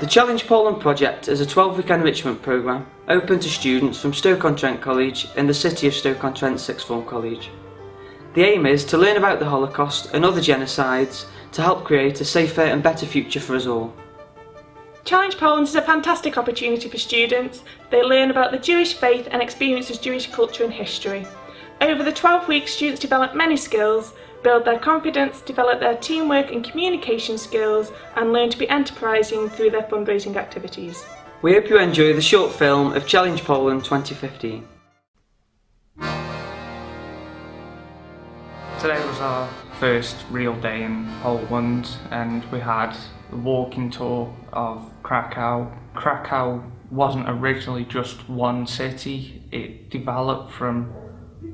The Challenge Poland project is a 12-week enrichment programme open to students from Stoke-on-Trent College and the City of Stoke-on-Trent Sixth Form College. The aim is to learn about the Holocaust and other genocides to help create a safer and better future for us all. Challenge Poland is a fantastic opportunity for students. They learn about the Jewish faith and experiences Jewish culture and history. Over the 12 weeks, students develop many skills, build their confidence, develop their teamwork and communication skills, and learn to be enterprising through their fundraising activities. We hope you enjoy the short film of Challenge Poland 2015. Today was our first real day in Poland, and we had a walking tour of Krakow. Krakow wasn't originally just one city, it developed from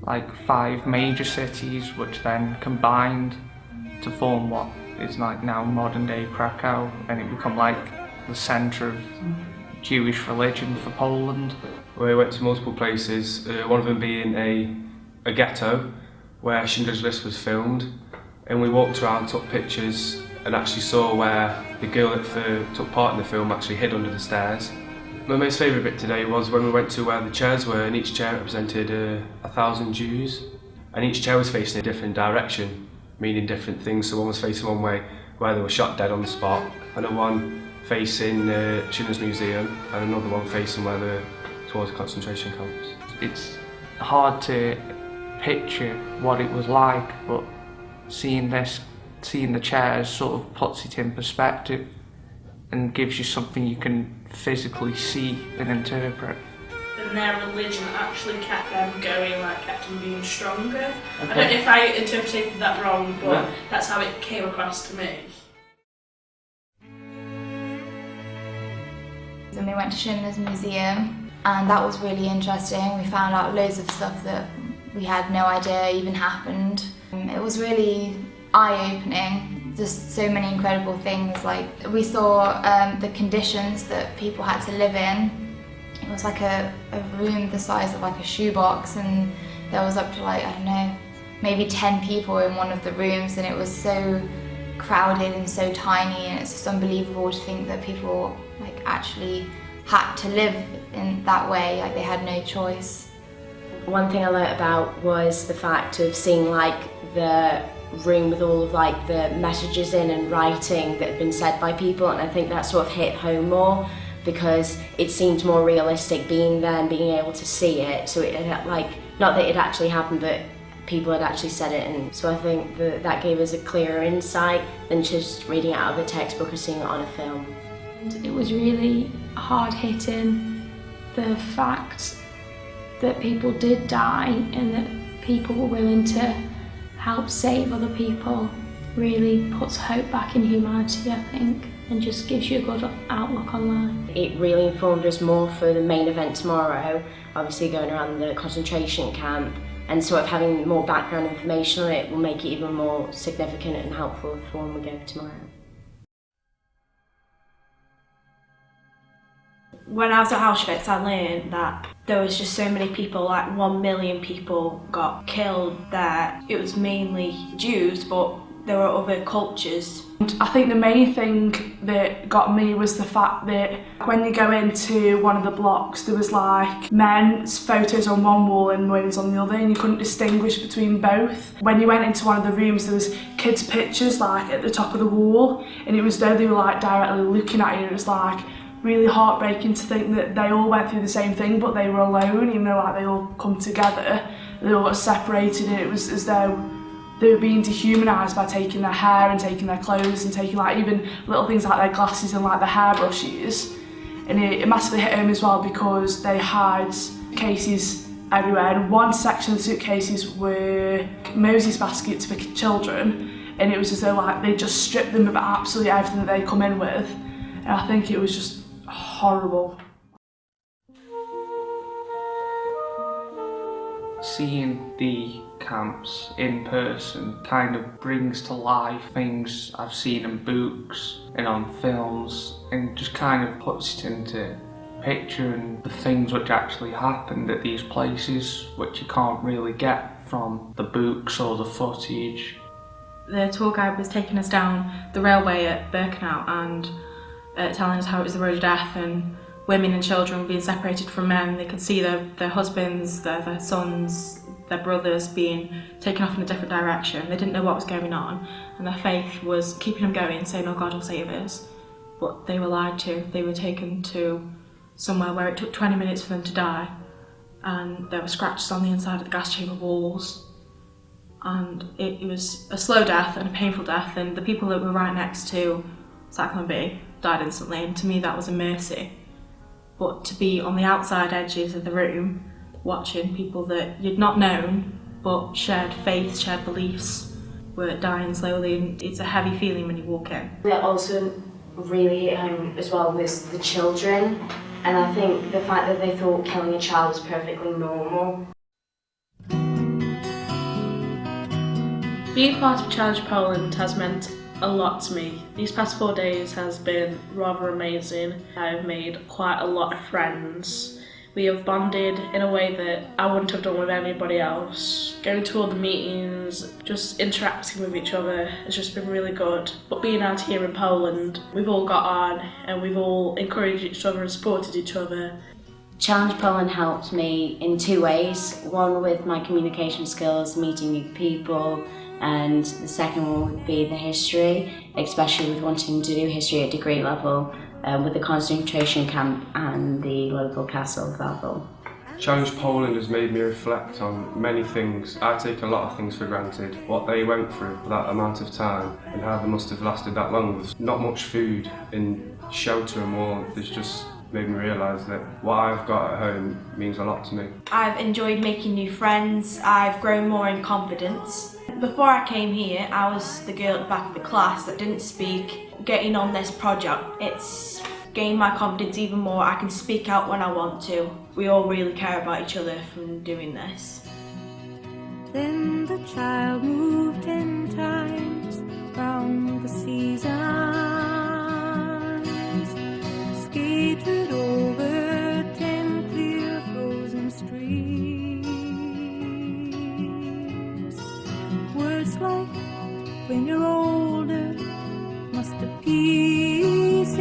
like 5 major cities which then combined to form what is like now modern day Krakow, and it became like the centre of Jewish religion for Poland. We went to multiple places, one of them being a ghetto where Schindler's List was filmed, and we walked around, took pictures, and actually saw where the girl that took part in the film actually hid under the stairs. My most favourite bit today was when we went to where the chairs were, and each chair represented 1,000 Jews, and each chair was facing a different direction, meaning different things. So one was facing one way where they were shot dead on the spot, another one facing Schindler's Museum, and another one facing where they were towards the concentration camps. It's hard to picture what it was like, but seeing the chairs sort of puts it in perspective and gives you something you can physically see and interpret. And their religion actually kept them going, like kept them being stronger. Okay. I don't know if I interpreted that wrong, but that's how it came across to me. And we went to Schindler's Museum, and that was really interesting. We found out loads of stuff that we had no idea even happened. It was really eye-opening. Just so many incredible things. Like we saw the conditions that people had to live in. It was like a room the size of like a shoebox, and there was up to like, I don't know, maybe 10 people in one of the rooms, and it was so crowded and so tiny, and it's just unbelievable to think that people like actually had to live in that way, like they had no choice. One thing I learnt about was the fact of seeing like the room with all of like the messages in and writing that had been said by people, and I think that sort of hit home more because it seemed more realistic being there and being able to see it. So it had like, not that it actually happened, but people had actually said it, and so I think that gave us a clearer insight than just reading it out of a textbook or seeing it on a film. And it was really hard hitting, the fact that people did die and that people were willing to help save other people really puts hope back in humanity, I think, and just gives you a good outlook on life. It really informed us more for the main event tomorrow, obviously going around the concentration camp, and sort of having more background information on it will make it even more significant and helpful for when we go tomorrow. When I was at Auschwitz, I learned that there was just so many people, like 1 million people got killed there. It was mainly Jews, but there were other cultures. I think the main thing that got me was the fact that when you go into one of the blocks, there was like men's photos on one wall and women's on the other, and you couldn't distinguish between both. When you went into one of the rooms, there was kids' pictures like at the top of the wall, and it was though they were like directly looking at you, and it was like really heartbreaking to think that they all went through the same thing, but they were alone, even though like they all come together. They all got separated, and it was as though they were being dehumanised by taking their hair and taking their clothes and taking like even little things like their glasses and like their hairbrushes. And it massively hit home as well because they had cases everywhere, and one section of the suitcases were Moses baskets for children, and it was as though like they just stripped them of absolutely everything that they come in with, and I think it was just horrible. Seeing the camps in person kind of brings to life things I've seen in books and on films, and just kind of puts it into picture and the things which actually happened at these places, which you can't really get from the books or the footage. The tour guide was taking us down the railway at Birkenau, and telling us how it was the road of death, and women and children were being separated from men. They could see their husbands, their sons, their brothers being taken off in a different direction. They didn't know what was going on, and their faith was keeping them going, saying, "Oh, God will save us." But they were lied to. They were taken to somewhere where it took 20 minutes for them to die, and there were scratches on the inside of the gas chamber walls. And it was a slow death and a painful death, and the people that were right next to Cyclone B died instantly, and to me that was a mercy. But to be on the outside edges of the room, watching people that you'd not known but shared faith, shared beliefs, were dying slowly, and it's a heavy feeling when you walk in. That also really hit home as well was the children, and I think the fact that they thought killing a child was perfectly normal. Being part of Challenge Poland has meant a lot to me. These past 4 days has been rather amazing. I've made quite a lot of friends. We have bonded in a way that I wouldn't have done with anybody else. Going to all the meetings, just interacting with each other has just been really good. But being out here in Poland, we've all got on and we've all encouraged each other and supported each other. Challenge Poland helped me in 2 ways. One with my communication skills, meeting new people, and the second one would be the history, especially with wanting to do history at degree level, with the concentration camp and the local castle level. Challenge Poland has made me reflect on many things. I take a lot of things for granted. What they went through for that amount of time and how they must have lasted that long with not much food and shelter and warmth has just made me realise that what I've got at home means a lot to me. I've enjoyed making new friends. I've grown more in confidence. Before I came here, I was the girl at the back of the class that didn't speak. Getting on this project, it's gained my confidence even more. I can speak out when I want to. We all really care about each other from doing this. Then the child moved 10 times round the seasons, skated over 10 clear frozen streams. Words like, when you're older, must appease